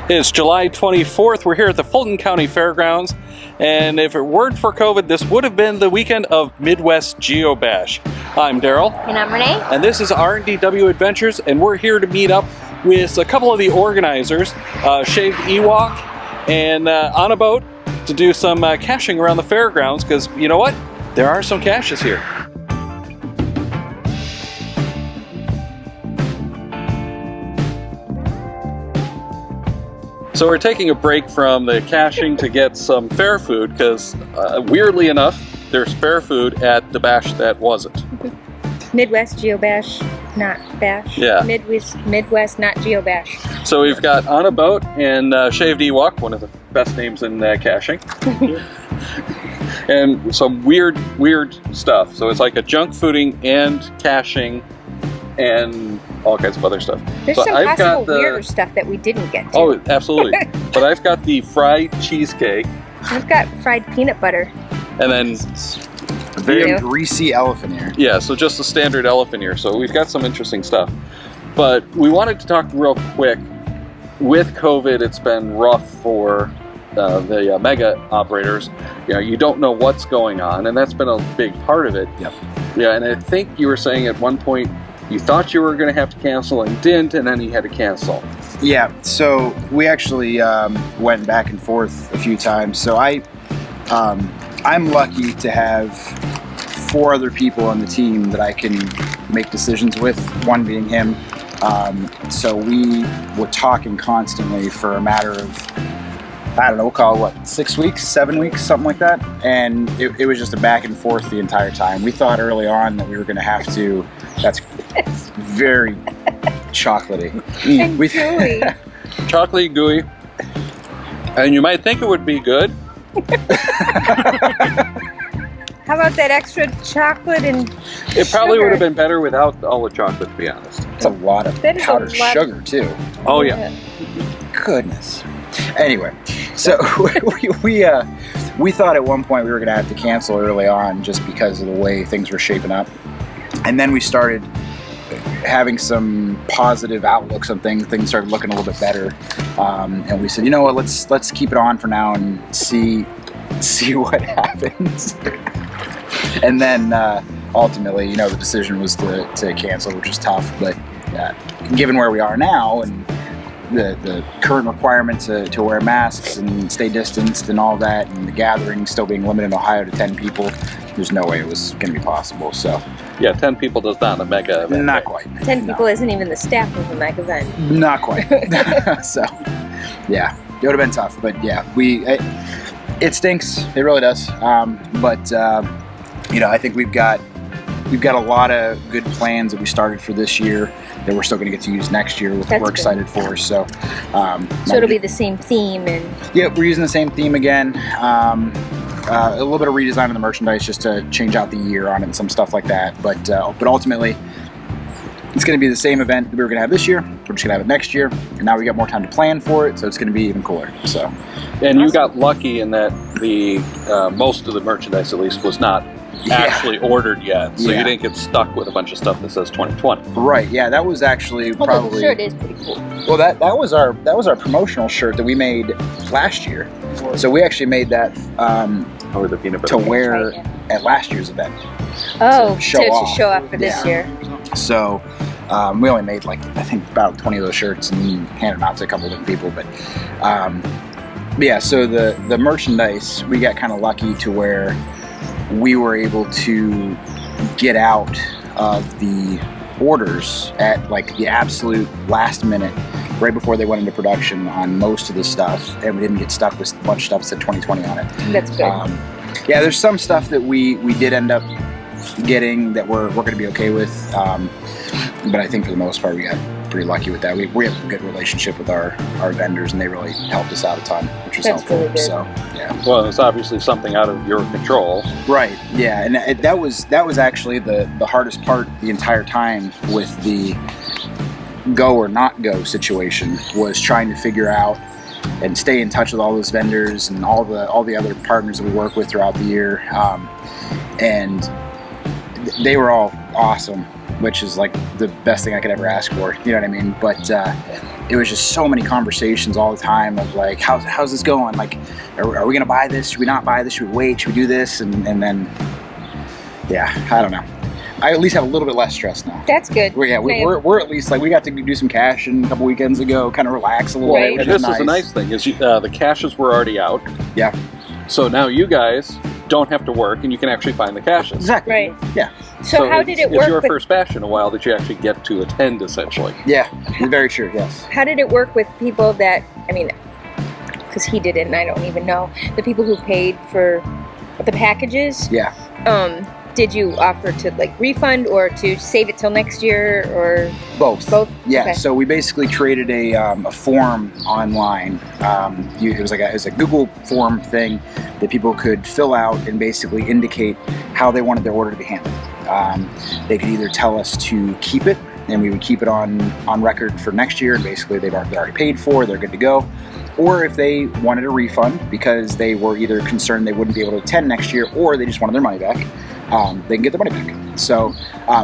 It's July 24th. We're here at the Fulton County Fairgrounds, and if it weren't for COVID, this would have been the weekend of MidWest GeoBash. I'm Darryl. And I'm Renee. And this is R&DW Adventures, and we're here to meet up with a couple of the organizers, ShavedEwok and OnABoat, to do some caching around the fairgrounds, because you know what? There are some caches here. So we're taking a break from the caching to get some fair food, because weirdly enough, there's fair food at the bash that wasn't. MidWest GeoBash, not bash. Yeah. Midwest, not GeoBash. So we've got OnABoat and ShavedEwok, one of the best names in caching. And some weird stuff. So it's like a junk fooding and caching and all kinds of other stuff. There's some possible weirder stuff that we didn't get to. Oh, absolutely. But I've got the fried cheesecake. I've got fried peanut butter. And then very greasy elephant ear. Yeah, so just a standard elephant ear. So we've got some interesting stuff. But we wanted to talk real quick. With COVID, it's been rough for the mega operators. You know, you don't know what's going on, and that's been a big part of it. Yep. Yeah, and I think you were saying at one point you thought you were going to have to cancel and didn't, and then you had to cancel. Yeah, so we actually went back and forth a few times. So I'm lucky to have 4 other people on the team that I can make decisions with, one being him. So we were talking constantly for a matter of, I don't know, we'll call it what, 6 weeks, 7 weeks, something like that. And it was just a back and forth the entire time. We thought early on that we were going to have to, that's very chocolatey. And gooey. Chocolatey, gooey. And you might think it would be good. How about that extra chocolate and It probably sugar? would have been better without all the chocolate, to be honest. It's a lot of That is a powdered lot. sugar too. Oh, yeah. Goodness. Anyway, so we thought at one point we were going to have to cancel early on just because of the way things were shaping up. And then we started having some positive outlooks on things. Things started looking a little bit better. And we said, you know what, let's keep it on for now and see what happens. And then ultimately, you know, the decision was to cancel, which was tough. But given where we are now and the current requirements to wear masks and stay distanced and all that, and the gathering still being limited in Ohio to 10 people, there's no way it was going to be possible. So Yeah, 10 people does not a mega event. not quite. 10 people isn't even the staff of a mega event. Not quite. So yeah, it would have been tough. But yeah, it stinks. It really does. But you know, I think we've got a lot of good plans that we started for this year that we're still going to get to use next year, which we're excited for. So it'll be the same theme, and yeah, we're using the same theme again. A little bit of redesign of the merchandise just to change out the year on it and some stuff like that. But ultimately, it's going to be the same event that we were going to have this year. We're just going to have it next year, and now we got more time to plan for it, so it's going to be even cooler. So, and you got lucky in that the most of the merchandise, at least, was not actually ordered yet, so you didn't get stuck with a bunch of stuff that says 2020. Right. Yeah, that was actually probably. the shirt is pretty cool. Well, that was our promotional shirt that we made last year. So we actually made that Or the peanut butter. to wear at last year's event. Oh, to show off for this year. So we only made like, I think, about 20 of those shirts and handed them out to a couple of different people. But yeah, so the merchandise, we got kind of lucky to where we were able to get out of the orders at like the absolute last minute, right before they went into production on most of the stuff, and we didn't get stuck with a bunch of stuff that said 2020 on it. That's good. Yeah, there's some stuff that we did end up getting that we're going to be okay with, but I think for the most part we got pretty lucky with that. We have a good relationship with our vendors, and they really helped us out a ton, which was helpful. Really good. So yeah. Well, it's obviously something out of your control. Right. Yeah, and that was actually the hardest part the entire time with the go or not go situation, was trying to figure out and stay in touch with all those vendors and all the other partners that we work with throughout the year, and they were all awesome which is like the best thing I could ever ask for. You know what I mean? But it was just so many conversations all the time of like, how's this going? Like, are we gonna buy this? Should we not buy this? Should we wait? Should we do this? And then, yeah, I don't know. I at least have a little bit less stress now. That's good. We're at least like, we got to do some caching a couple weekends ago, kind of relax a little Right. bit. And this is the nice thing is the caches were already out. Yeah. So now you guys don't have to work and you can actually find the caches. Exactly. Right. Yeah. So how did it work? It's your with, first bash in a while that you actually get to attend, essentially. Yeah. Very true. Yes. How did it work with people that, I mean, because he did it and I don't even know, the people who paid for the packages? Yeah. Did you offer to like refund or to save it till next year or Both. both? Yeah. Okay. So we basically created a form online. It was a Google form thing that people could fill out and basically indicate how they wanted their order to be handled. They could either tell us to keep it, and we would keep it on record for next year. Basically, they're already paid for, they're good to go. Or if they wanted a refund because they were either concerned they wouldn't be able to attend next year, or they just wanted their money back, they can get their money back. So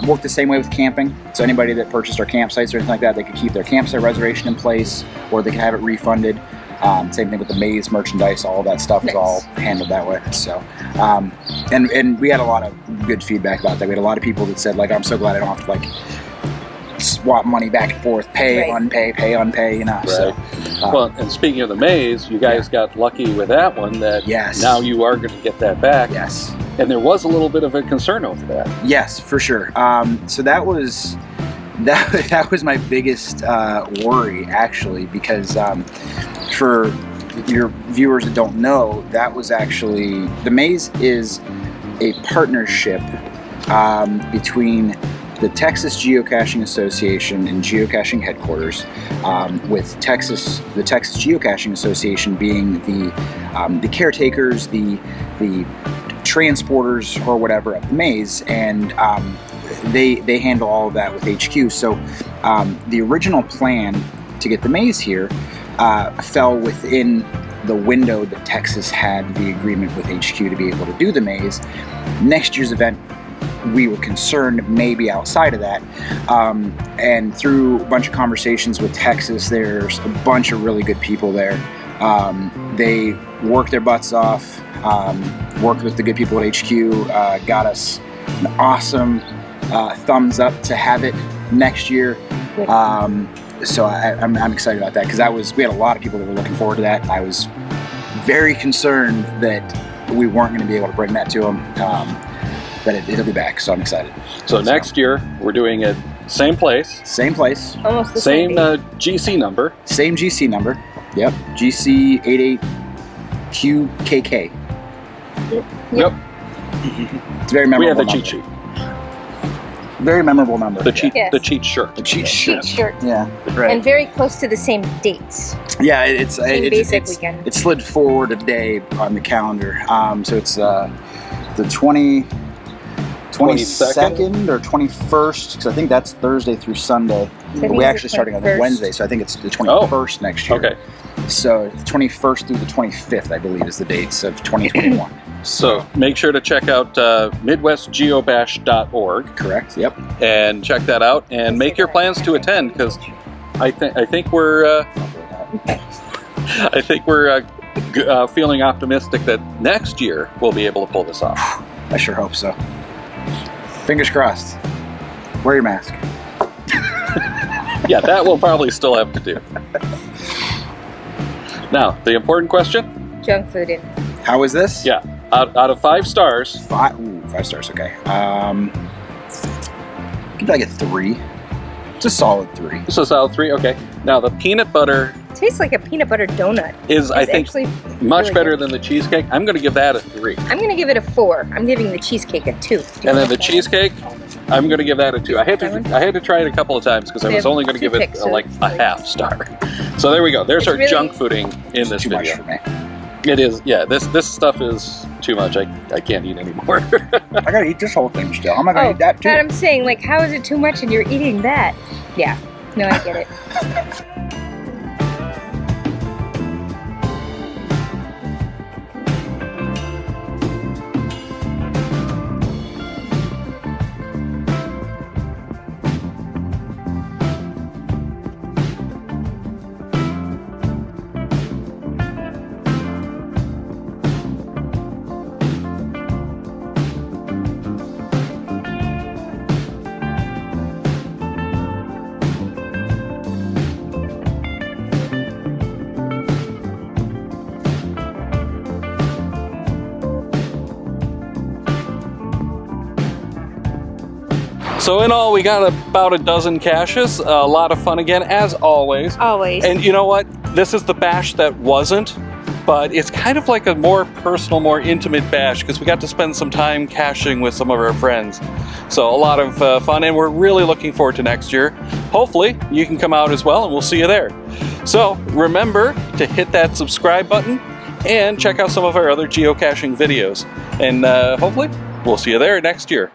worked the same way with camping. So anybody that purchased our campsites or anything like that, they could keep their campsite reservation in place, or they could have it refunded. Same thing with the maze merchandise, all of that stuff is all handled that way. So, and we had a lot of good feedback about that. We had a lot of people that said, like, I'm so glad I don't have to, like, swap money back and forth, pay, unpay, pay, unpay, you know. Right. So, well, and speaking of the maze, you guys got lucky with that one that now you are going to get that back. Yes. And there was a little bit of a concern over that. Yes, for sure. So that was my biggest worry, actually, because for your viewers that don't know, that was actually, the maze is a partnership between the Texas Geocaching Association and Geocaching Headquarters, with the Texas Geocaching Association being the caretakers, the transporters or whatever at the maze, and they handle all of that with HQ. So the original plan to get the maze here fell within the window that Texas had the agreement with HQ to be able to do the maze. Next year's event, we were concerned maybe outside of that, and through a bunch of conversations with Texas, there's a bunch of really good people there. They worked their butts off, worked with the good people at HQ, got us an awesome thumbs up to have it next year. So I'm excited about that, because we had a lot of people that were looking forward to that. I was very concerned that we weren't going to be able to bring that to them. But it'll be back, so I'm excited. So next year, we're doing it same place. Same place. Almost the same GC number. Same GC number. Yep. GC88QKK. Yep. It's a very memorable. We have the number. cheat sheet. Very memorable number. The cheat. Yes. The cheat shirt. The cheat shirt. Yeah. Right. And very close to the same dates. Yeah, it's basic weekend. It slid forward a day on the calendar. So it's the 22nd or 21st, because I think that's Thursday through Sunday. But we actually starting on Wednesday, so I think it's the 21st next year. Okay. So the 21st through the 25th, I believe, is the dates of 2021. So make sure to check out MidWestGeoBash.org. Correct. Yep. And check that out, and make your plans to attend, because I think we're feeling optimistic that next year we'll be able to pull this off. I sure hope so. Fingers crossed. Wear your mask. Yeah, that we'll probably still have to do. Now, the important question? Junk food in. How is this? Yeah, out of 5 stars. 5 stars, okay. Give it like a 3. It's a solid 3. This is solid 3, okay. Now, the peanut butter Tastes like a peanut butter donut. is, I think, much really better good. than the cheesecake. I'm going to give that a 3. I'm going to give it a 4. I'm giving the cheesecake a 2. And then the cheesecake, I'm going to give that a 2. I had to try it a to try it a couple of times because I was only going to give it like a half star. So there we go. There's our really junk fooding in this Too video. much for me. It is, yeah. This stuff is too much. I can't eat anymore. I gotta eat this whole thing still. I'm not gonna eat that too. But I'm saying, like, how is it too much and you're eating that? Yeah. No, I get it. So in all, we got about a dozen caches. A lot of fun again, as always. Always. And you know what? This is the bash that wasn't, but it's kind of like a more personal, more intimate bash because we got to spend some time caching with some of our friends. So a lot of fun, and we're really looking forward to next year. Hopefully you can come out as well, and we'll see you there. So remember to hit that subscribe button and check out some of our other geocaching videos. And hopefully we'll see you there next year.